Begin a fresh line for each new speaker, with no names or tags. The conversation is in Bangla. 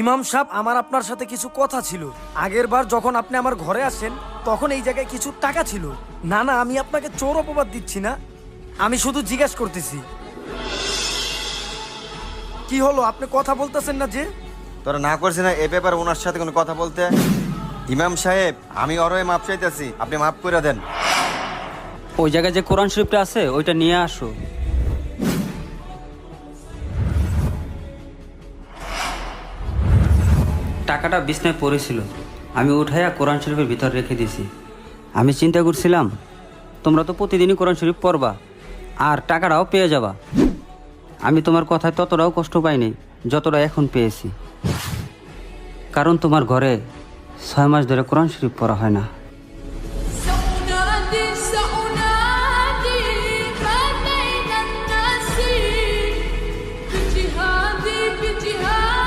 ইমাম সাহেব, আমার আপনার সাথে কিছু কথা ছিল। আগের বার যখন আপনি আমার ঘরে আসেন তখন এই জায়গায় কিছু টাকা ছিল। না না, আমি আপনাকে চোর অপবাদ দিচ্ছি না, আমি শুধু জিজ্ঞাসা করতেছি। কি হলো, আপনি কথা বলতেছেন না যে?
তোরা না করছি না এ ব্যাপারে ওনার সাথে কোনো কথা বলতে? ইমাম সাহেব, আমি অরয়ে মাপ চাইতেছি, আপনি মাফ করে দেন।
ওই জায়গায় যে কোরআন শরীফটা আছে ওইটা নিয়ে আসো। টাকাটা বিছনায় পড়েছিল, আমি উঠাইয়া কোরআন শরীফের ভিতর রেখে দিয়েছি। আমি চিন্তা করছিলাম তোমরা তো প্রতিদিনই কোরআন শরীফ পড়বা আর টাকাটাও পেয়ে যাবা। আমি তোমার কথায় ততটাও কষ্ট পাইনি যতটা এখন পেয়েছি, কারণ তোমার ঘরে 6 মাস ধরে কোরআন শরীফ পড়া হয় না।